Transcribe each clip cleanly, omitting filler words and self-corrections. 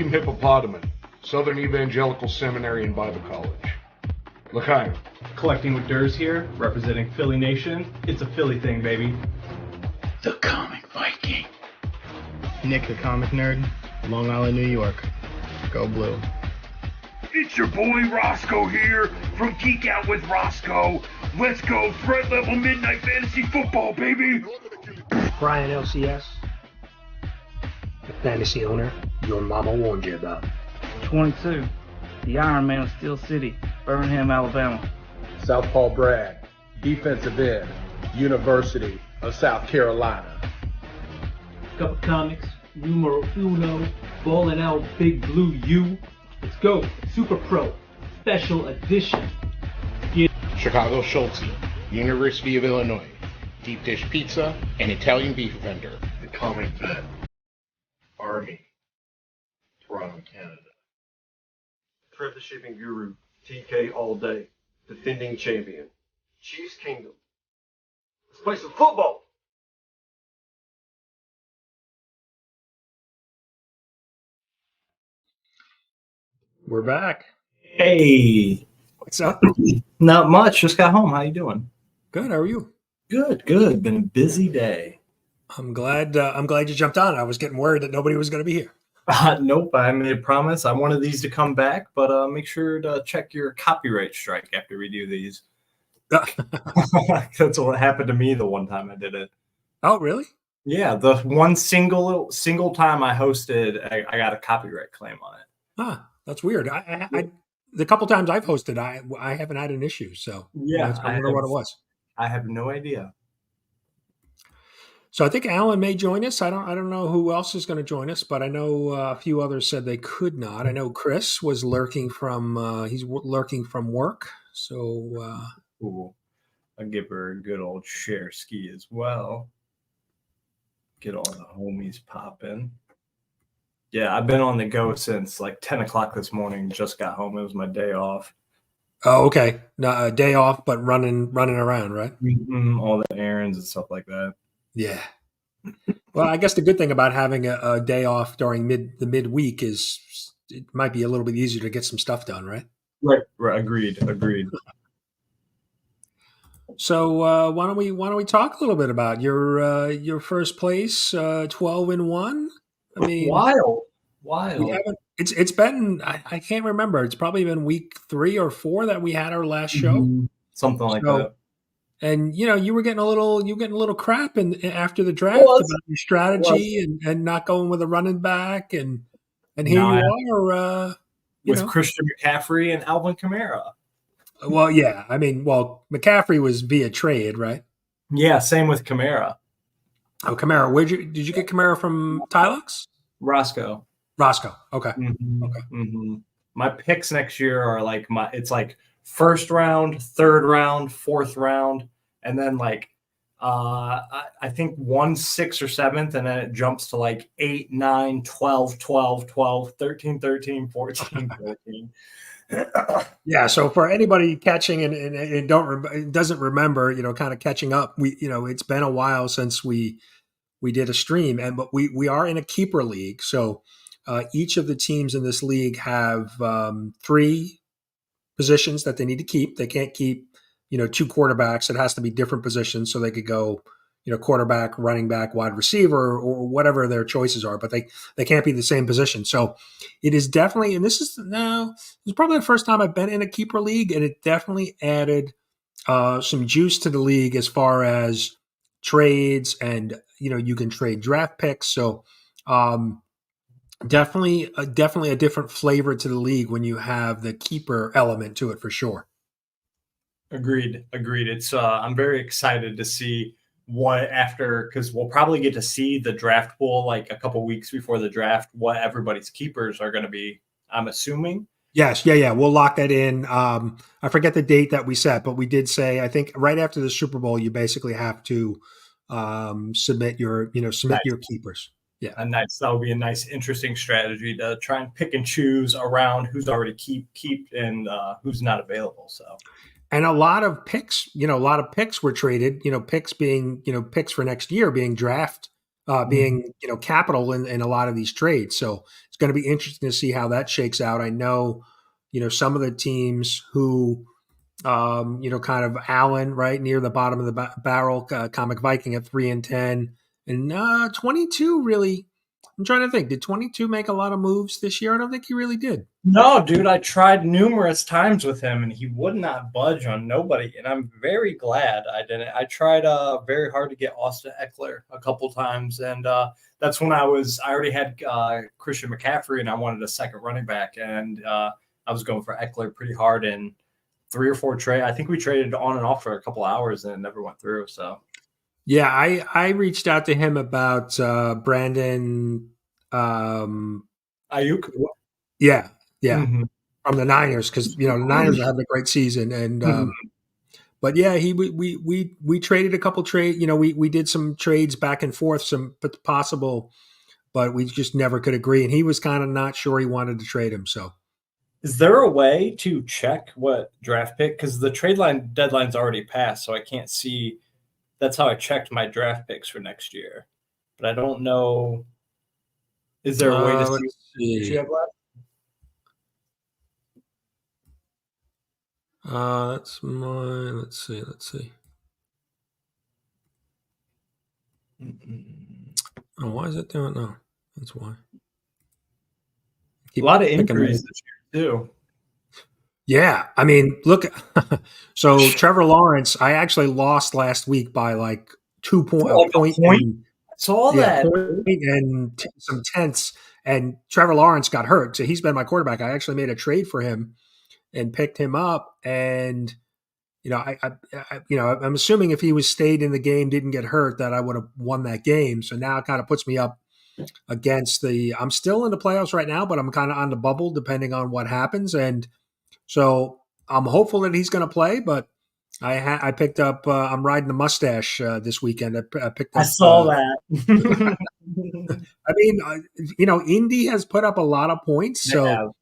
Team Hippopotamus, Southern Evangelical Seminary and Bible College. L'chaim. Collecting with Derrz here, representing Philly Nation. It's a Philly thing, baby. The Comic Viking. NickTheComicNerd, Long Island, New York. Go Blue. It's your boy Rosko here from Geek Out with Rosko. Let's go threat level midnight fantasy football, baby. Brian LCS, the fantasy owner your mama warned you about. 22, the Iron Man of Steel City, Birmingham, Alabama. Southpaw Brad, defensive end, University of South Carolina. Cup of Comics, numero uno, ballin' out Big Blue U. Let's go, Super Pro, special edition. Chicago Schultzy, University of Illinois, deep dish pizza and Italian beef vendor. The Comic Vet, Army, Toronto, Canada. Trev the Shipping Guru, TK all day, defending champion, Chiefs Kingdom. Let's play some football. We're back. Hey, what's up? Not much. Just got home. How you doing? Good. How are you? Good. Good. Been a busy day. I'm glad you jumped on. I was getting worried that nobody was going to be here. Nope. I made a promise. I wanted these to come back, but make sure to check your copyright strike after we do these. That's what happened to me the one time I did it. Oh, really? Yeah. The one single time I hosted, I got a copyright claim on it. Huh. That's weird. The couple times I've hosted, I haven't had an issue. So yeah, I wonder what it was. I have no idea. So I think Alan may join us. I don't know who else is going to join us, but I know a few others said they could not. I know Chris was lurking from work. So cool. I'll give her a good old share ski as well. Get all the homies popping. Yeah, I've been on the go since like 10 o'clock this morning. Just got home. It was my day off. Oh, okay. No, a day off, but running around, right? All the errands and stuff like that. Yeah. Well, I guess the good thing about having a day off during the midweek is it might be a little bit easier to get some stuff done, right? Right. Agreed. So why don't we talk a little bit about your first place, 12-1? I mean, wild. It's been I can't remember. It's probably been week 3 or 4 that we had our last show, something like that. And you were getting a little crap after the draft about your strategy and not going with a running back, and here you are with Christian McCaffrey and Alvin Kamara. Well, yeah, I mean, McCaffrey was via trade, right? Yeah, same with Kamara. Oh, Kamara. Did you get Kamara from Tylox? Rosko. Okay. Mm-hmm. Okay. Mm-hmm. My picks next year are like it's like first round, third round, fourth round, and then like I think 1, 6, or 7th, and then it jumps to like 8, 9, 12, 12, 12, 13, 13, 14, 14. Yeah. So for anybody catching and doesn't remember, kind of catching up, it's been a while since we did a stream, but we are in a keeper league. So each of the teams in this league have 3 positions that they need to keep. They can't keep, 2 quarterbacks. It has to be different positions. So they could go, quarterback, running back, wide receiver, or whatever their choices are, but they can't be the same position. So it is definitely, and this is probably the first time I've been in a keeper league, and it definitely added some juice to the league as far as trades, and you can trade draft picks. So definitely a different flavor to the league when you have the keeper element to it, for sure. Agreed. It's I'm very excited to see because we'll probably get to see the draft pool like a couple weeks before the draft, what everybody's keepers are going to be, I'm assuming. Yes. Yeah. We'll lock that in. I forget the date that we set, but we did say, I think right after the Super Bowl, you basically have to submit your keepers. Yeah. And that would be a nice, interesting strategy to try and pick and choose around who's already keep and who's not available. So. And a lot of picks were traded, picks being, picks for next year being draft being capital in a lot of these trades. So it's going to be interesting to see how that shakes out. I know some of the teams who kind of Allen right near the bottom of the barrel, Comic Viking at 3-10, and 22 really. I'm trying to think. Did 22 make a lot of moves this year? I don't think he really did. No, dude, I tried numerous times with him, and he would not budge on nobody, and I'm very glad I didn't. I tried very hard to get Austin Eckler a couple times, and that's when I already had Christian McCaffrey, and I wanted a second running back, and I was going for Eckler pretty hard in 3 or 4 trade. I think we traded on and off for a couple hours, and it never went through, so. Yeah, I reached out to him about Brandon Ayuk. Yeah, from the Niners, because the Niners are having a great season, and but yeah, we traded a couple trade. We did some trades back and forth, some possible, but we just never could agree, and he was kind of not sure he wanted to trade him. So, is there a way to check what draft pick? Because the trade line deadline's already passed, so I can't see. That's how I checked my draft picks for next year. But I don't know. Is there a way to see what you have left? That's mine. Let's see. Oh, why is it doing? No, that's why. A lot of injuries this year, too. Yeah, I mean, look. So Trevor Lawrence, I actually lost last week by like 2 points. I saw that. And some tenths. And Trevor Lawrence got hurt, so he's been my quarterback. I actually made a trade for him and picked him up. And I'm assuming if he was stayed in the game, didn't get hurt, that I would have won that game. So now it kind of puts me up against I'm still in the playoffs right now, but I'm kind of on the bubble depending on what happens. And so I'm hopeful that he's going to play, but I picked up. I'm riding the mustache this weekend. I picked up. I saw that. I mean, Indy has put up a lot of points, so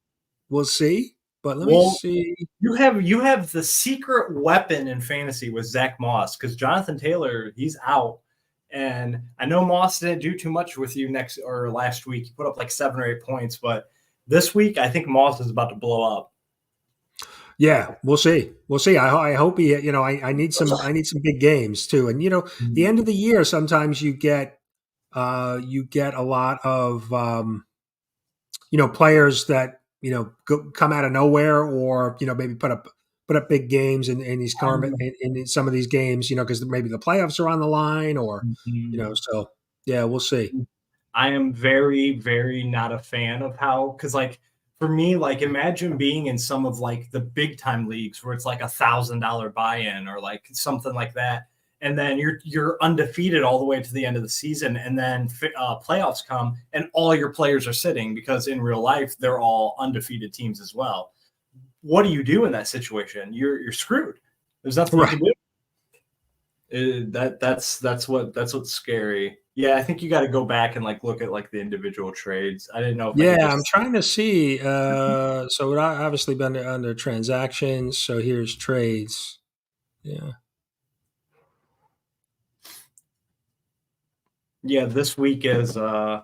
we'll see. But let me see. You have the secret weapon in fantasy with Zach Moss, because Jonathan Taylor, he's out, and I know Moss didn't do too much with you last week. He put up like 7 or 8 points, but this week I think Moss is about to blow up. Yeah, we'll see. I hope he. I need some big games too. And the end of the year, sometimes you get a lot of players that come out of nowhere, or maybe put up big games in these in some of these games. Because maybe the playoffs are on the line, or So yeah, we'll see. I am very, very not a fan of how, because for me, imagine being in some of the big time leagues where it's like $1,000 buy-in or something like that. And then you're undefeated all the way to the end of the season. And then playoffs come and all your players are sitting, because in real life, they're all undefeated teams as well. What do you do in that situation? You're screwed. There's nothing you can do. That's what's scary. Yeah, I think you got to go back and look at the individual trades. I didn't know. I'm trying to see. So it obviously been under transactions. So here's trades. Yeah. Yeah, this week is if I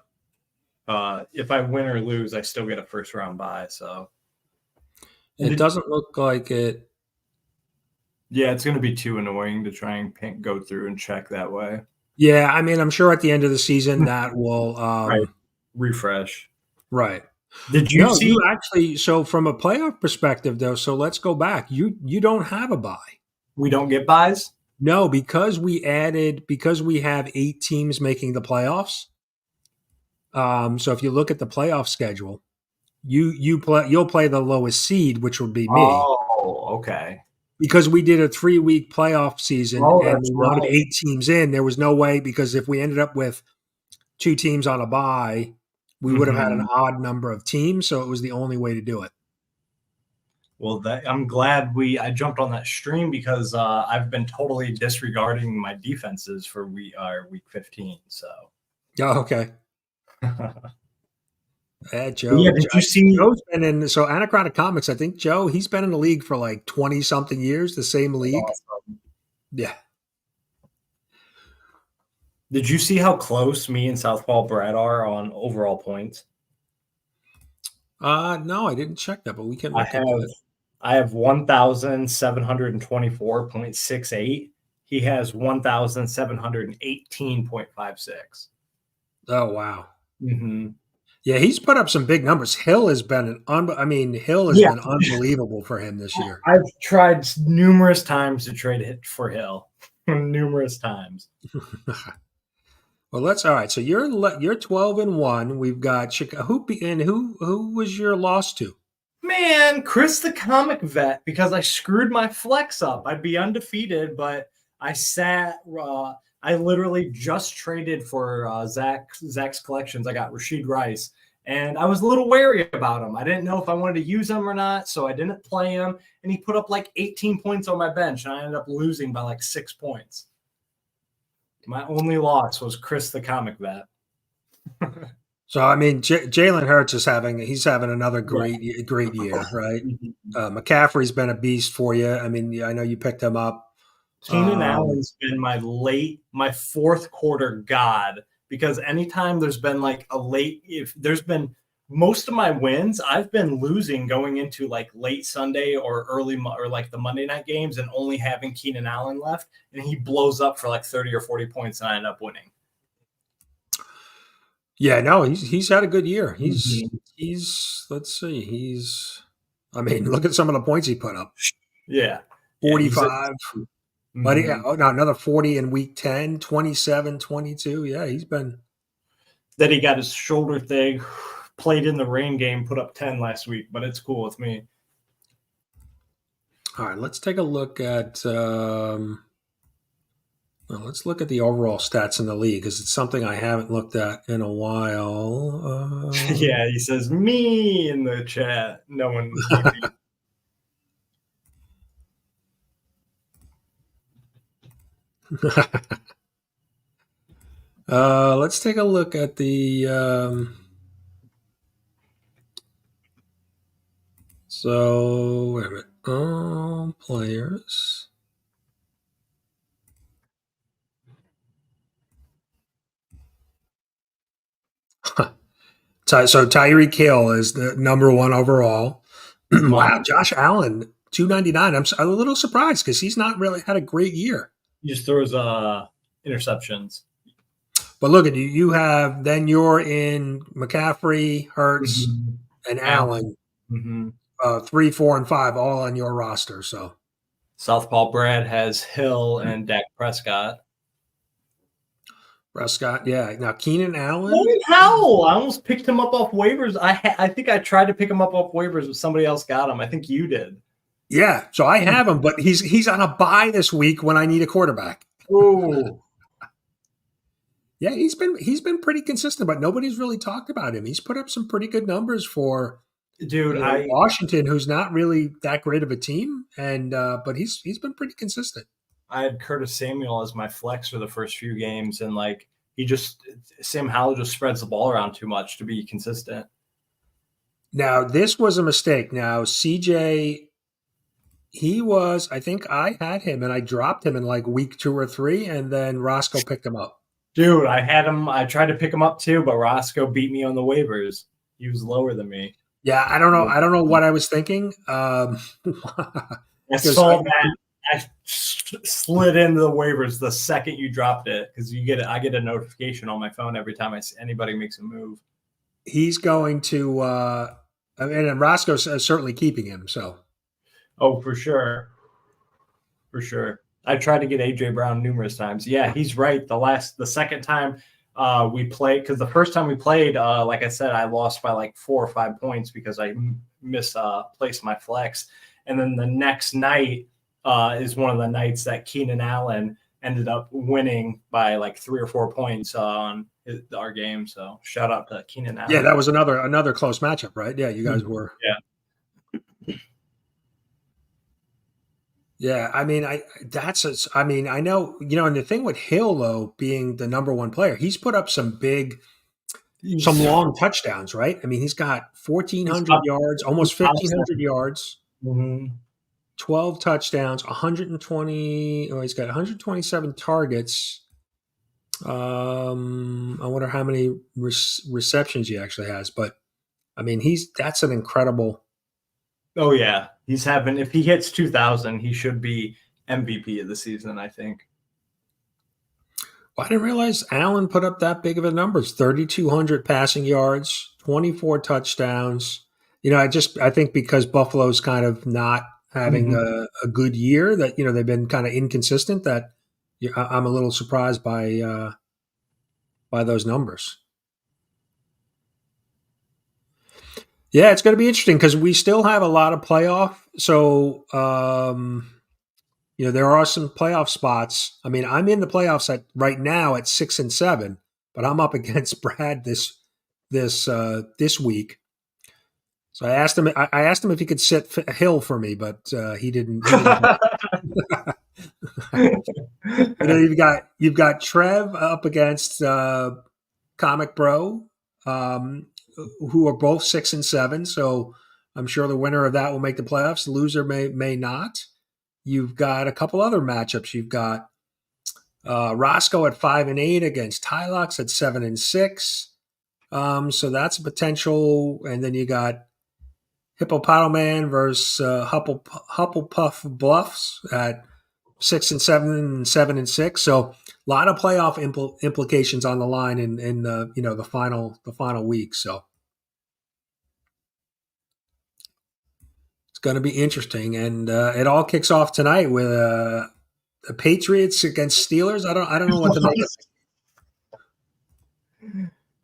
win or lose, I still get a first round bye. So it doesn't look like it. Yeah, it's going to be too annoying to try and go through and check that way. Yeah, I mean, I'm sure at the end of the season that will refresh. Right. Did you see? You actually, so from a playoff perspective, though, so let's go back. You don't have a bye. We don't get buys? No, because we have 8 teams making the playoffs. So if you look at the playoff schedule, you'll play the lowest seed, which would be me. Oh, okay. Because we did a 3-week playoff season and we wanted 8 teams in, there was no way, because if we ended up with 2 teams on a bye, we would have had an odd number of teams. So it was the only way to do it. Well, I'm glad I jumped on that stream, because I've been totally disregarding my defenses for week 15. So. Oh, okay. Yeah, Joe. Yeah, did you see? Joe's been in. So Anachronic Comics, I think Joe, he's been in the league for 20 something years, the same league. Awesome. Yeah. Did you see how close me and Southpaw Brad are on overall points? No, I didn't check that, but we can look into it. I have 1,724.68. He has 1,718.56. Oh, wow. Mm-hmm. Yeah, he's put up some big numbers. Hill has been Hill has been unbelievable for him this year. I've tried numerous times to trade it for Hill. Numerous times. Well, all right. So you're 12-1. We've got Chicago. Who was your loss to? Man, Chris the Comic Vet, because I screwed my flex up. I'd be undefeated, but I sat. I literally just traded for Zach's collections. I got Rashid Rice, and I was a little wary about him. I didn't know if I wanted to use him or not, so I didn't play him. And he put up like 18 points on my bench, and I ended up losing by like 6 points. My only loss was Chris the Comic Vet. So I mean, Jalen Hurts is having another great year, right? McCaffrey's been a beast for you. I mean, I know you picked him up. Keenan Allen's been my fourth quarter god, because anytime there's been like if there's been most of my wins, I've been losing going into like late Sunday or or like the Monday night games and only having Keenan Allen left, and he blows up for like 30 or 40 points and I end up winning. Yeah, no, he's had a good year. He's let's see, I mean, look at some of the points he put up. Yeah. 45. But another 40 in week 10, 27, 22. Yeah, he's been. Then he got his shoulder thing, played in the rain game, put up 10 last week, but it's cool with me. All right, let's take a look at let's look at the overall stats in the league, because it's something I haven't looked at in a while. Yeah, he says me in the chat. No one. Let's take a look at the so wait a minute. Players. So Tyreek Hill is the number one overall. Wow, Josh Allen, 299. I'm a little surprised because he's not really had a great year. He just throws interceptions. But look at you. You have, then you're in McCaffrey, Hurts, and Allen. 3, 4, and 5 all on your roster. So Southpaw Brad has Hill and Dak Prescott. Yeah. Now Keenan Allen. Holy hell! I almost picked him up off waivers. I think I tried to pick him up off waivers, but somebody else got him. I think you did. Yeah, so I have him, but he's on a bye this week when I need a quarterback. Oh. Yeah, he's been pretty consistent, but nobody's really talked about him. He's put up some pretty good numbers for Washington, who's not really that great of a team, and but he's been pretty consistent. I had Curtis Samuel as my flex for the first few games, and like Sam Howell just spreads the ball around too much to be consistent. Now this was a mistake. Now CJ, I think I had him and I dropped him in like week 2 or 3, and then Rosko picked him up. Dude, I had him. I tried to pick him up too, but Rosko beat me on the waivers. He was lower than me. Yeah, I don't know what I was thinking. I saw that. I slid into the waivers the second you dropped it, because I get a notification on my phone every time anybody makes a move. He's going to, and Rosko's certainly keeping him. So, oh, for sure. I tried to get AJ Brown numerous times. Yeah, he's right. The second time we played, because the first time we played, like I said, I lost by like 4 or 5 points because I misplaced my flex, and then the next night is one of the nights that Keenan Allen ended up winning by like 3 or 4 points on our game. So shout out to Keenan Allen. Yeah, that was another close matchup, right? Yeah, you guys were. Yeah. Yeah, I mean, I know, and the thing with Hill though, being the number one player, he's put up some long touchdowns, right? I mean, he's got 1,400 yards, almost 1,500 yards. 12 touchdowns, 120. Oh, he's got 127 targets. I wonder how many receptions he actually has, but I mean, that's an incredible. Oh yeah, if he hits 2,000, he should be MVP of the season, I think. Well, I didn't realize Allen put up that big of a numbers: 3,200 passing yards, 24 touchdowns. I think because Buffalo's kind of not having a good year, that they've been kind of inconsistent. That I'm a little surprised by those numbers. Yeah, it's going to be interesting because we still have a lot of playoff. So, there are some playoff spots. I mean, I'm in the playoffs right now at 6 and 7, but I'm up against Brad this week. So I asked him if he could sit Hill for me, but he didn't. You've got Trev up against Comic Bro, who are both 6 and 7. So I'm sure the winner of that will make the playoffs. The loser may not. You've got a couple other matchups. You've got Rosko at 5 and 8 against Tylox at 7 and 6. So that's a potential. And then you got Hippopotaman versus Hufflepuff Bluffs at 6 and 7 and 7 and 6. So a lot of playoff implications on the line in the final week. So it's going to be interesting, and it all kicks off tonight with the Patriots against Steelers. I don't know what to make of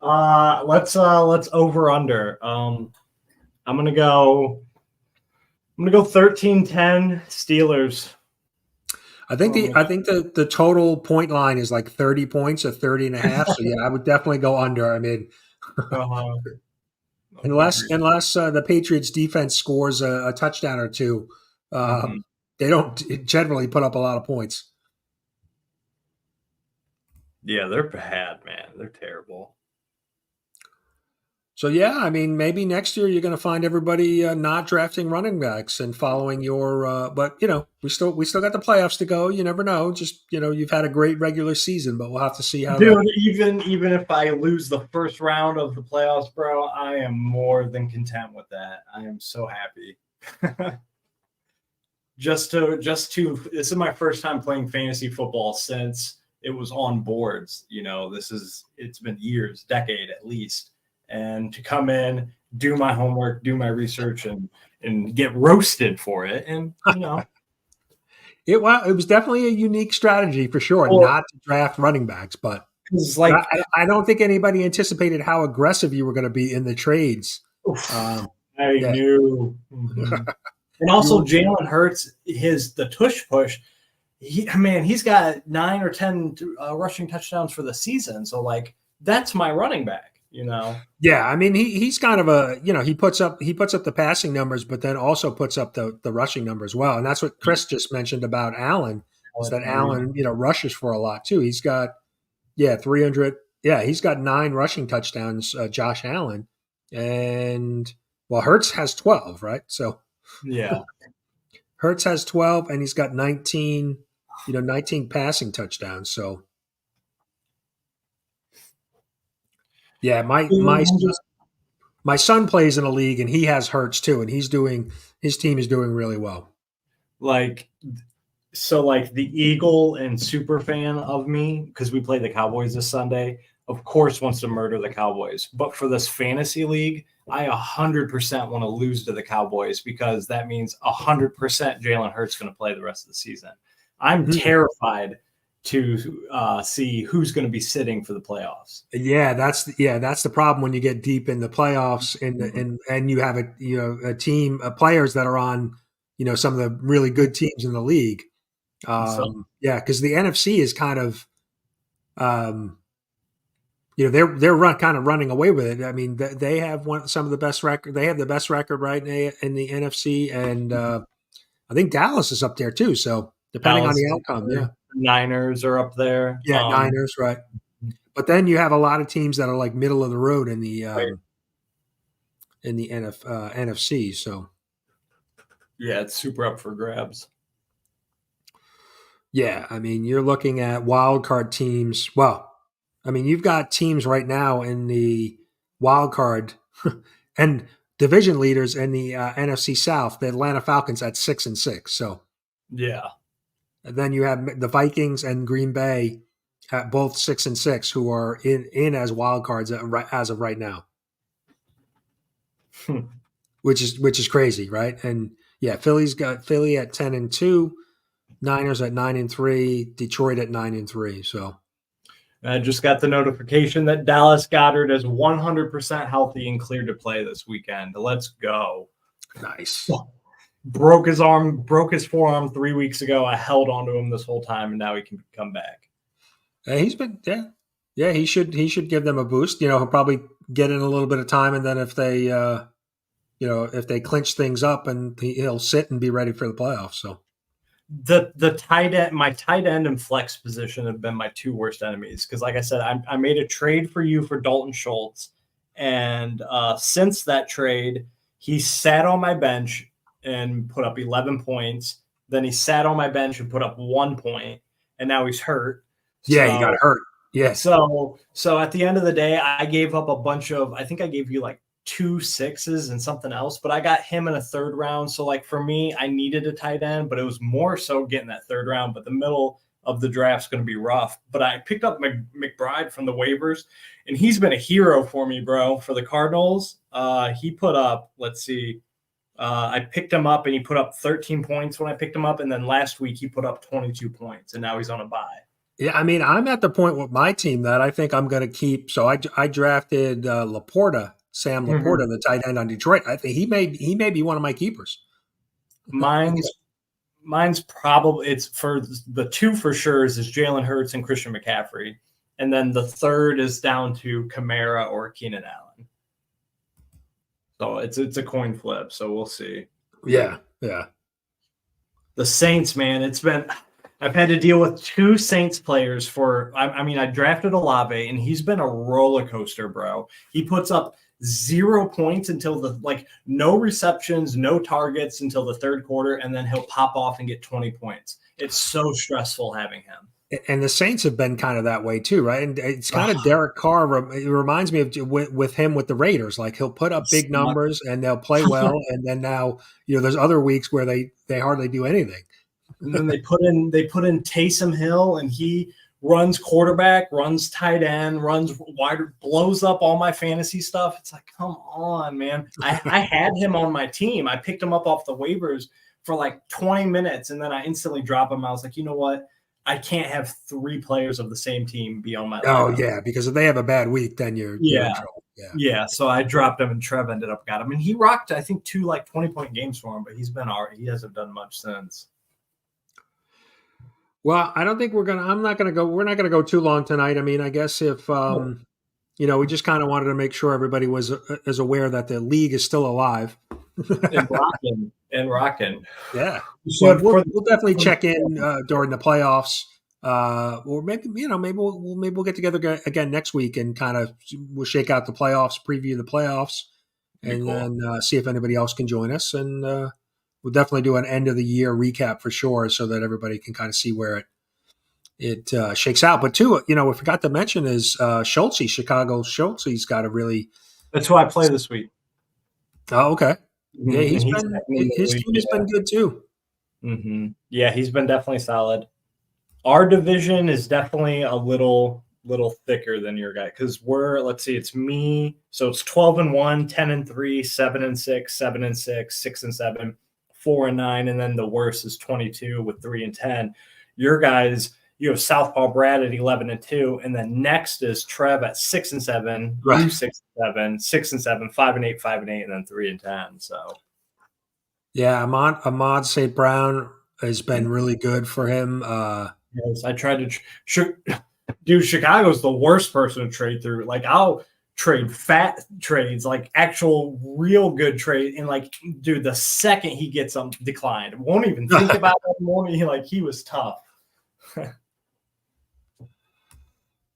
it. Let's over under. I'm gonna go 13-10 Steelers. I think the total point line is like 30 points or 30 and a half. So yeah, I would definitely go under. I mean, unless the Patriots defense scores a touchdown or two, they don't generally put up a lot of points. Yeah, they're bad, man. They're terrible. So yeah, I mean, maybe next year you're going to find everybody not drafting running backs and following your. But we still got the playoffs to go. You never know. Just you've had a great regular season, but we'll have to see how. Dude, even if I lose the first round of the playoffs, bro, I am more than content with that. I am so happy. Just to. This is my first time playing fantasy football since it was on boards. It's been years, decade at least. And to come in, do my homework, do my research, and get roasted for it. And it was definitely a unique strategy for sure, not to draft running backs. But I don't think anybody anticipated how aggressive you were going to be in the trades. I knew. And also, Jalen Hurts, the tush push. He's got 9 or 10 rushing touchdowns for the season. So that's my running back. Yeah, I mean he's kind of he puts up the passing numbers, but then also puts up the rushing number as well, and that's what Chris just mentioned about Allen. Is that Allen rushes for a lot too? He's got 300. Yeah, he's got 9 rushing touchdowns. Josh Allen, and Hurts has 12, right? So yeah, Hurts has 12, and he's got 19. 19 passing touchdowns. So. Yeah, my son plays in a league and he has Hurts too, and his team is doing really well. The Eagle and super fan of me, because we play the Cowboys this Sunday, of course wants to murder the Cowboys. But for this fantasy league, I 100% want to lose to the Cowboys because that means 100% Jalen Hurts going to play the rest of the season. I'm terrified to see who's going to be sitting for the playoffs. Yeah, that's the problem when you get deep in the playoffs and you have a team of players that are on some of the really good teams in the league. Because the NFC is kind of they're kind of running away with it. I mean, they have some of the best record. They have the best record right in the NFC, and I think Dallas is up there too. So depending on the outcome, Niners are up there. Yeah, Niners, right. But then you have a lot of teams that are like middle of the road in the NFC. So yeah, it's super up for grabs. Yeah, I mean, you're looking at wild card teams. Well, I mean, you've got teams right now in the wild card and division leaders in the NFC South. The Atlanta Falcons at 6-6. So Yeah. and then you have the Vikings and Green Bay at both 6-6, who are in as wild cards as of right now, which is crazy, right? And yeah, Philly's got Philly at 10-2, Niners at 9-3, Detroit at 9-3. So I just got the notification that Dallas Goedert is 100% healthy and cleared to play this weekend. Let's go. Nice. Broke his forearm 3 weeks ago. I held onto him this whole time, and now he can come back. He's been, yeah. He should give them a boost. He'll probably get in a little bit of time, and then if they, if they clinch things up, and he'll sit and be ready for the playoffs. So the tight end, my tight end and flex position have been my two worst enemies because, like I said, I made a trade for you for Dalton Schultz, and since that trade, he sat on my bench and put up 11 points. Then he sat on my bench and put up 1 point, and now he's hurt. Yeah, he got hurt. Yeah. So at the end of the day, I gave up a bunch of, I think I gave you like 2 6s and something else, but I got him in a third round. So like for me, I needed a tight end, but it was more so getting that third round. But the middle of the draft's going to be rough. But I picked up McBride from the waivers, and he's been a hero for me, bro, for the Cardinals. He put up, let's see, I picked him up and he put up 13 points when I picked him up. And then last week he put up 22 points and now he's on a bye. Yeah, I mean, I'm at the point with my team that I think I'm going to keep. So I drafted Laporta, Sam Laporta, the tight end on Detroit. I think he may be one of my keepers. Mine's probably, it's for the 2 for sure is Jalen Hurts and Christian McCaffrey. And then the third is down to Kamara or Keenan Allen. So it's a coin flip. So we'll see. Yeah. The Saints, man, I've had to deal with 2 Saints players for, I drafted Olave and he's been a roller coaster, bro. He puts up 0 points until no receptions, no targets until the third quarter. And then he'll pop off and get 20 points. It's so stressful having him. And the Saints have been kind of that way too, right? And it's kind of Derek Carr. It reminds me of with him with the Raiders. Like he'll put up big numbers and they'll play well, and then now there's other weeks where they hardly do anything. And then they put in Taysom Hill, and he runs quarterback, runs tight end, runs wide, blows up all my fantasy stuff. It's like, come on, man. I had him on my team. I picked him up off the waivers for like 20 minutes, and then I instantly drop him. I was like, you know what? I can't have 3 players of the same team be on my lineup. Yeah, because if they have a bad week, then you're in trouble. Yeah. So I dropped him, and Trev ended up got him, and he rocked, I think, 2 20-point games for him, but he's been all right. He hasn't done much since. Well, I don't think we're not going to go too long tonight. I mean, I guess if we just kind of wanted to make sure everybody is aware that the league is still alive and rocking. Yeah. So we'll definitely check in during the playoffs, or maybe we'll get together again next week and kind of we'll shake out the playoffs, preview the playoffs, and then see if anybody else can join us. And we'll definitely do an end of the year recap for sure, so that everybody can kind of see where it shakes out. But too, we forgot to mention is Schultzy, Chicago Schultzy's got a really. That's who I play this week. Oh, okay. Yeah, his team has been good too. Mm-hmm. Yeah, he's been definitely solid. Our division is definitely a little thicker than your guy because it's me. So it's 12-1, 10-3, 7-6, 7-6, 6-7, 4-9, and then the worst is 22 with 3-10. Your guys, you have Southpaw Brad at 11-2, and then next is Trev at 6-7, right. You 6-7, 6-7, 5-8, 5-8, and then 3-10. So yeah, Ahmad St. Brown has been really good for him. Yes, I tried to dude. Chicago's the worst person to trade through. Like I'll trade fat trades, like actual real good trade, and like, dude, the second he gets them declined, won't even think about it. He was tough.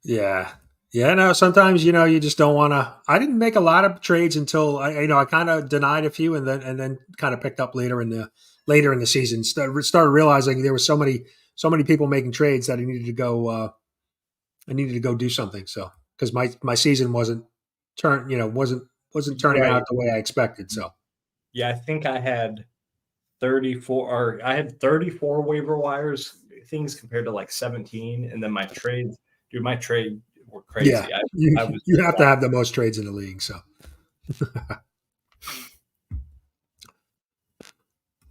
Yeah. No, sometimes, you just don't want to. I didn't make a lot of trades until I kind of denied a few and then kind of picked up later in the season. Started realizing there were so many people making trades that I needed to go I needed to go do something. So because my season wasn't turning out the way I expected. So yeah, I think I had 34 waiver wires things compared to like 17, and then my trades were crazy. Yeah, you have to have the most trades in the league. So.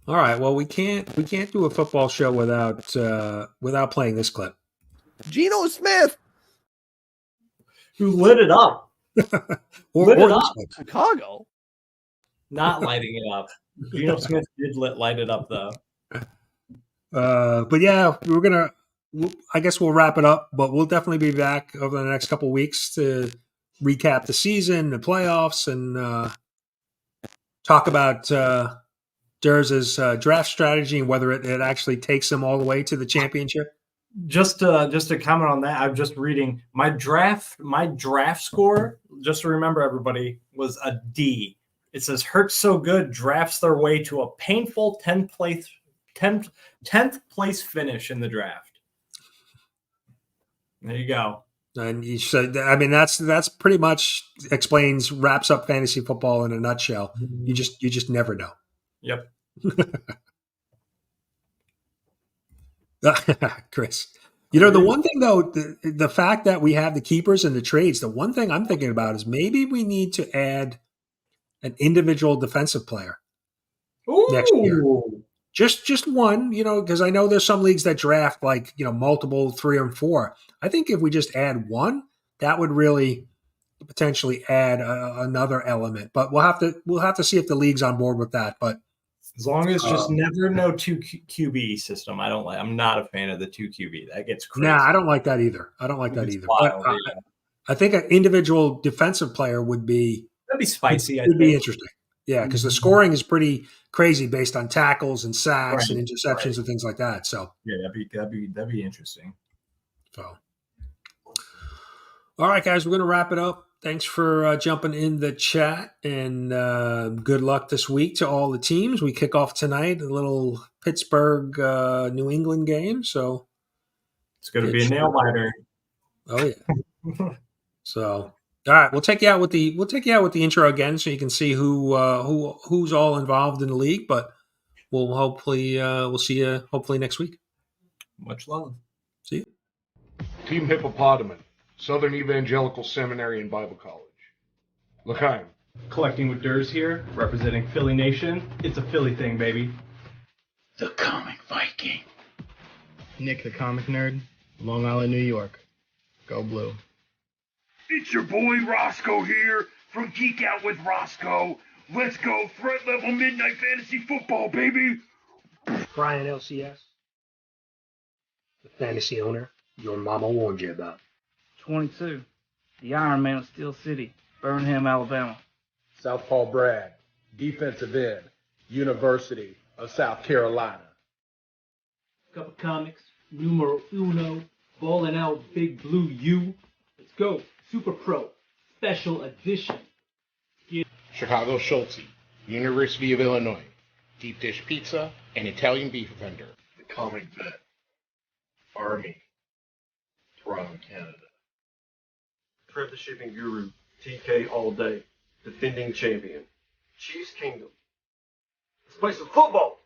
All right. Well, we can't do a football show without playing this clip. Geno Smith, who lit it up, lit it up. Chicago, not lighting it up. Geno Smith did light it up though. But yeah, I guess we'll wrap it up. But we'll definitely be back over the next couple of weeks to recap the season, the playoffs, and talk about Derrz's draft strategy and whether it actually takes him all the way to the championship. Just to comment on that, I'm just reading my draft score. Just to remember, everybody, was a D. It says Hurts so good drafts their way to a painful 10th place finish in the draft. There you go. And you said, I mean, that's pretty much wraps up fantasy football in a nutshell. You just never know. Yep. Chris, the one thing though, the fact that we have the keepers and the trades, the one thing I'm thinking about is maybe we need to add an individual defensive player next year. Just one, because I know there's some leagues that draft like, multiple 3 and 4. I think if we just add one, that would really potentially add another element. But we'll have to see if the league's on board with that. But as long as just never no 2 QB system, I'm not a fan of the 2 QB. That gets crazy. Nah, I don't like that either. But I think an individual defensive player would be spicy. Would be interesting. Yeah, because the scoring is pretty crazy based on tackles and sacks and interceptions and things like that. So yeah, that'd be interesting. So, all right, guys, we're gonna wrap it up. Thanks for jumping in the chat, and good luck this week to all the teams. We kick off tonight, a little Pittsburgh, New England game. So it's going to be a nail biter. Oh yeah. So all right, we'll take you out with the intro again, so you can see who's all involved in the league. But we'll see you hopefully next week. Much love. See you. Team Hippopotamus, Southern Evangelical Seminary and Bible College. L'chaim. Collecting with Derrz here, representing Philly Nation. It's a Philly thing, baby. The Comic Viking. NickTheComicNerd, Long Island, New York. Go Blue. It's your boy Rosko here from Geek Out with Rosko. Let's go threat level midnight fantasy football, baby. Brian LCS, the fantasy owner your mama warned you about. 22, the Iron Man of Steel City, Birmingham, Alabama. Southpaw Brad, defensive end, University of South Carolina. Couple comics, numero uno, balling out big blue U. Let's go, Super Pro, special edition. Chicago Schultzy, University of Illinois, deep dish pizza, and Italian beef vendor. The Comic Vet. Army. Toronto, Canada. Trev the shipping guru, TK all day, defending champion. Chiefs Kingdom. Let's play some football!